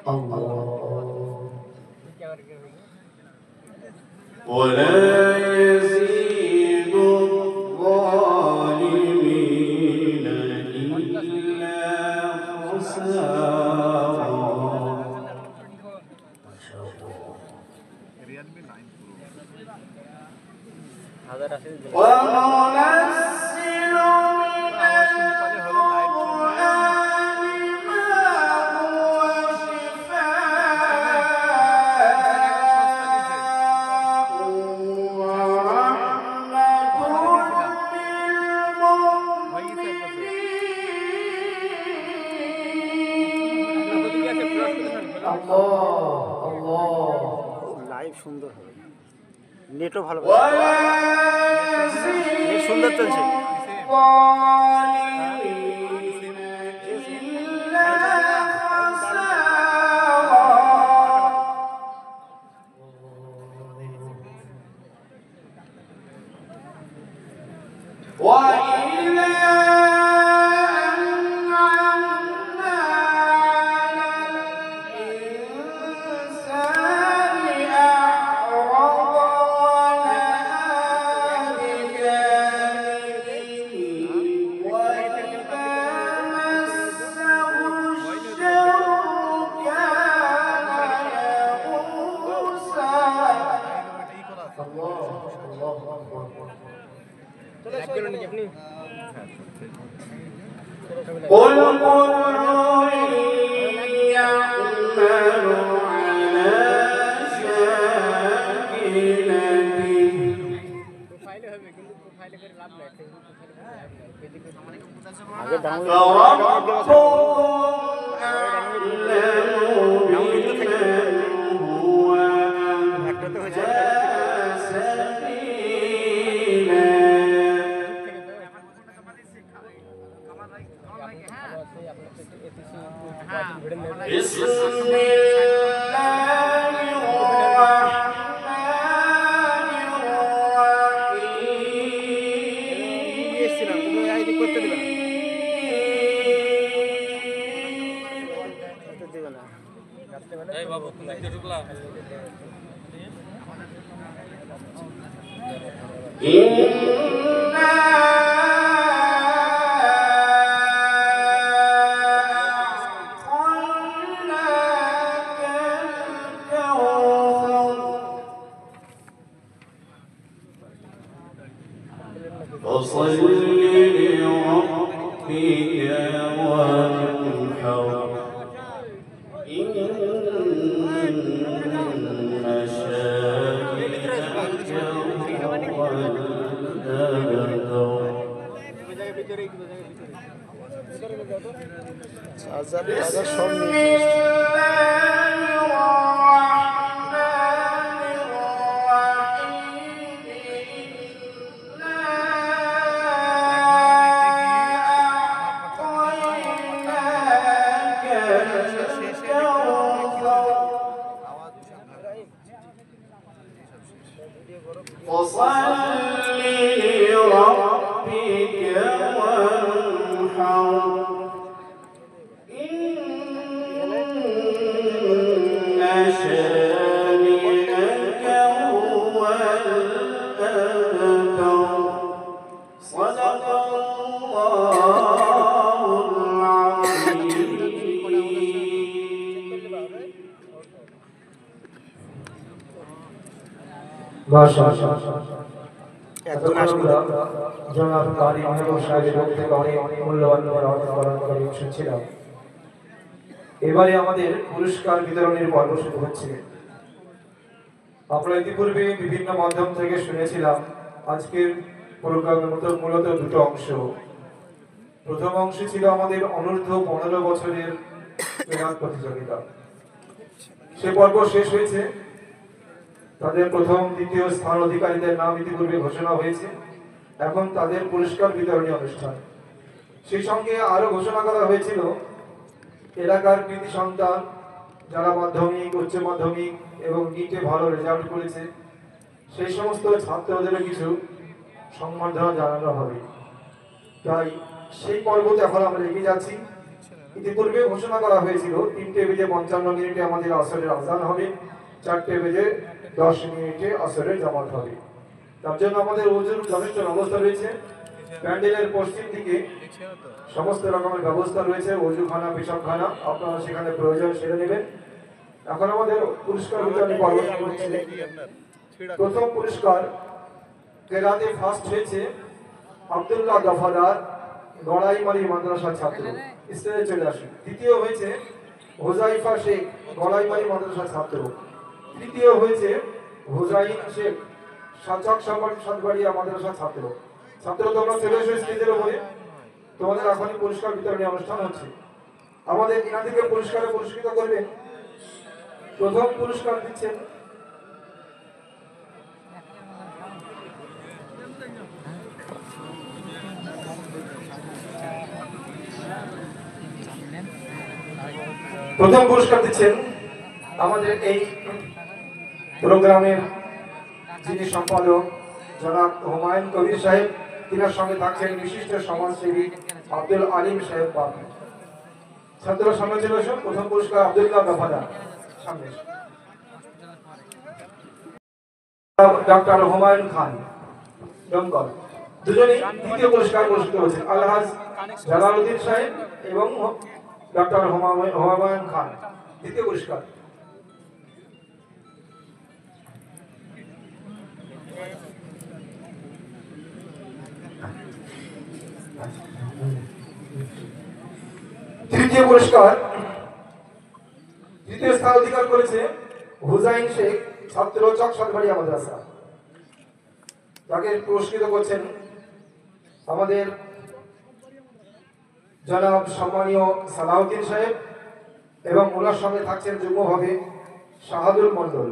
الله ولا يزيد الظالمين إلا خسارا. وننزل من القرآن ما هو شفاء ورحمة للمؤمنين. الله الله live সুন্দর হবে, নেটও ভালো ولا নেট সুন্দর চলছে। الظالمين إلا خسارا. وإذا أنعمنا على الإنسان أعرض ونأى بجانبه وإذا مسه الشر كان يئوسا. الله الله أكبر قل كل يعمل على شاكلته আগে ডাউনলোড فربكم أعلم بمن هو একটাতে হয়েছে। سبيلا. بسم الله الرحمن এসেছিলাম, তুমি আইডি করতে দিবে না, করতে দিবে না। এই বাবু তুমি কি ঢুকলা? فصل لربك وانحر إن شانئك هو الأبتر. চার্জার সব بسم নিয়ে الله الرحمن الرحيم. إنا أعطيناك الكوثر فصل لربك وانحر إن شانئك هو الأبتر. صدق الله العظيم. একজন আসবে। জনাব কারি মেহবুব সাহেবের পক্ষ থেকে অনেক মূল্যবান প্রদান করে এসেছিলাম। এবারে আমাদের পুরস্কার বিতরণের পর্ব শুরু হচ্ছে। আপনারা ইতিপূর্বে বিভিন্ন মাধ্যম থেকে শুনেছিলাম আজকের প্রোগ্রামের মূলত দুটো অংশ। প্রথম অংশ ছিল আমাদের অনূর্ধ্ব 15 বছরের ক্রীড়া প্রতিযোগিতা। সে পর্ব শেষ হয়েছে, তাদের প্রথম দ্বিতীয় স্থান অধিকারীদের নাম ইতিপূর্বে ঘোষণা হয়েছে। এখন তাদের পুরস্কার বিতরণী অনুষ্ঠান। সেই সঙ্গে আরো ঘোষণা করা হয়েছিল এলাকার কৃতি সন্তান যারা মাধ্যমিক, উচ্চ মাধ্যমিক এবং নিটে ভালো রেজাল্ট করেছে সেই সমস্ত ছাত্রদেরও কিছু সংবর্ধনা জানানো হবে। তাই সেই পর্বতে এখন আমরা এগিয়ে যাচ্ছি। ইতিপূর্বে ঘোষণা করা হয়েছিল 3:55 আমাদের আসরের আজান হবে, 4:10 আসরের জামাত হবে। তার জন্য আমাদের ওজুর যথেষ্ট ব্যবস্থা রয়েছে। প্যান্ডেলের পশ্চিম দিকে সমস্ত রকমের ব্যবস্থা রয়েছে, ওজুখানা, পেশাবখানা, আপনারা সেখানে প্রয়োজন সেরে নেবেন। এখন আমাদের পুরস্কার বিতরণী পর্ব শুরু হচ্ছে। প্রথম পুরস্কার কেরাতে ফার্স্ট হয়েছে আব্দুল্লাহ দফাদার, গড়াইমারি মাদ্রাসা ছাত্র, স্টেজে চলে আসুন। দ্বিতীয় হয়েছে হোজাইফা শেখ, গড়াইমারি মাদ্রাসা ছাত্র। তৃতীয় হয়েছে হুজাইন শেখ, সাতবাড়িয়া মাদ্রাসা ছাত্র। ছাত্র তোমরা চলে এসো স্টেজের উপরে, তোমাদের এখনই পুরস্কার বিতরণী অনুষ্ঠান হচ্ছে। আমাদের এনাদেরকে পুরস্কারে পুরস্কৃত করবেন। প্রথম পুরস্কার দিচ্ছেন আমাদের এই প্রোগ্রামের যিনি সম্পাদক জনাব হুমায়ুন কবির সাহেব, তিনার সঙ্গে থাকছেন বিশিষ্ট সমাজসেবী আব্দুল আলিম সাহেব বাবু। ছাত্র সামনে চলে আসুন। প্রথম পুরস্কার আব্দুল্লাহ দফাদার, সামনে ডক্টর হুমায়ুন খান দমকল, দুজনেই দ্বিতীয় পুরস্কার পুরস্কৃত হয়েছেন। আলহাজ জালালউদ্দিন সাহেব এবং ডক্টর হুমায়ুন খান, দ্বিতীয় পুরস্কার। তৃতীয় পুরস্কার, তৃতীয় স্থান অধিকার করেছে হুজাইন শেখ, ছাত্র, সাতবাড়িয়া মাদ্রাসা। তাকে পুরস্কৃত করছেন আমাদের জনাব সম্মানীয় সালাউদ্দিন সাহেব এবং ওনার সঙ্গে থাকছেন যুগ্মভাবে শাহাদুল মন্ডল।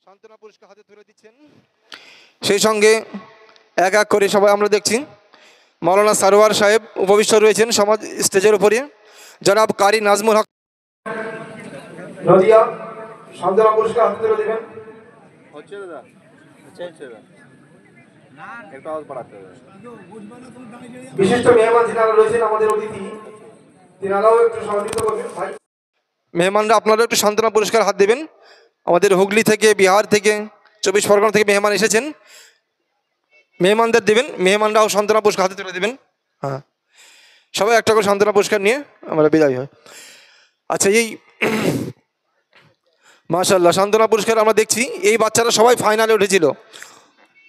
সান্ত্বনা পুরস্কার হাতে তুলে দিচ্ছেন। সেই সঙ্গে এক এক করে সবাই আমরা দেখছি মাওলানা সারোয়ার সাহেব উপবিষ্ট রয়েছেন সমাজ স্টেজের উপরে, জনাব কারি নাজমুল হক নদিয়া সান্ত্বনা পুরস্কার হাতে তুলে দেবেন। বিশিষ্ট মেহমান যিনারা রয়েছেন আমাদের অতিথি, তিনারাও একটু সহযোগিতা করবেন। ভাই মেহমানরা আপনারা একটু সান্ত্বনা পুরস্কার হাত দেবেন। আমাদের হুগলি থেকে, বিহার থেকে, 24 পরগনা থেকে মেহমান এসেছেন, মেহমানদের দেবেন। মেহমানরাও সান্ত্বনা পুরস্কার হাতে তুলে দেবেন। হ্যাঁ, সবাই একটা করে সান্ত্বনা পুরস্কার নিয়ে আমরা বিদায় হয়। আচ্ছা, এই মাশাআল্লাহ সান্ত্বনা পুরস্কার আমরা দেখছি এই বাচ্চারা সবাই ফাইনালে উঠেছিল,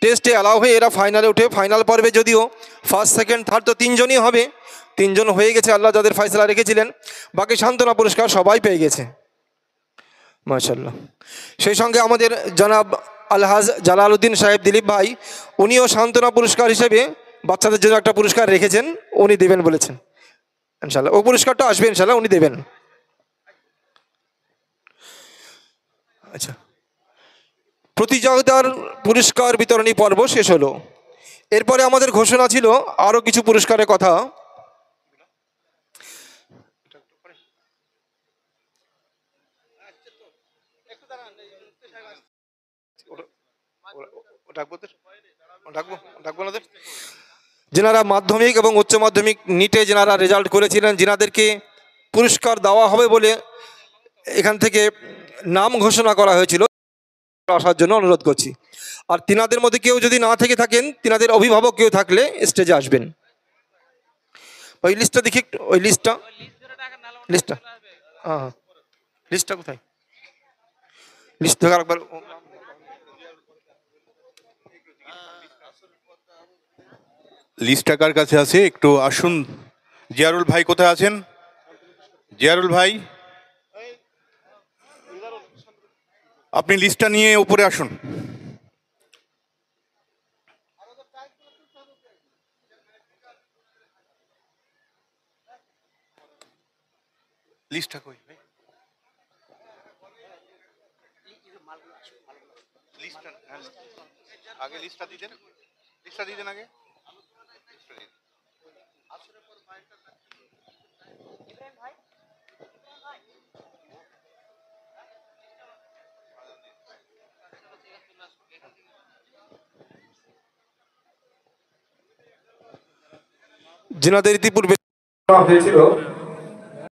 টেস্টে অ্যালাউ হয়ে এরা ফাইনালে উঠে, ফাইনাল পর্বে যদিও ফার্স্ট, সেকেন্ড, থার্ড তো 3 জনই হবে, 3 জন হয়ে গেছে আল্লাহ যাদের ফয়সালা রেখেছিলেন, বাকি সান্ত্বনা পুরস্কার সবাই পেয়ে গেছে মাশাআল্লাহ। সেই সঙ্গে আমাদের জনাব আলহাজ জালালউদ্দিন সাহেব দিলীপ ভাই, উনিও সান্ত্বনা পুরস্কার হিসেবে বাচ্চাদের জন্য একটা পুরস্কার রেখেছেন, উনি দেবেন বলেছেন ইনশাআল্লাহ। ও পুরস্কারটা আসবে ইনশাআল্লাহ, উনি দেবেন। আচ্ছা, প্রতিযোগিতার পুরস্কার বিতরণী পর্ব শেষ হলো। এরপরে আমাদের ঘোষণা ছিল আরও কিছু পুরস্কারের কথা। যেনারা মাধ্যমিক এবং উচ্চ মাধ্যমিক নিটে যেনারা রেজাল্ট করেছিলেন, যেনাদেরকে পুরস্কার দেওয়া হবে বলে এখান থেকে নাম ঘোষণা করা হয়েছিল, আসার জন্য অনুরোধ করছি। আর তিনাদের মধ্যে কেউ যদি না থেকে থাকেন, তিনাদের অভিভাবক কেউ থাকলে স্টেজে আসবেন। ওই লিস্টটা দেখি একটু, ওই লিস্টটা হ্যাঁ, লিস্টটা কোথায়? লিস্ট থেকে আরেকবার লিস্টটা কার কাছে আছে একটু আসুন। জিয়ারুল ভাই কোথায় আছেন? জিয়ারুল ভাই, আপনি লিস্টটা নিয়ে উপরে আসুন। লিস্টটা কই ভাই? লিস্টটা আগে লিস্টটা দিতেন, লিস্টটা দিতেন আগে। যেনাদের ইতিপূর্বে হয়েছিল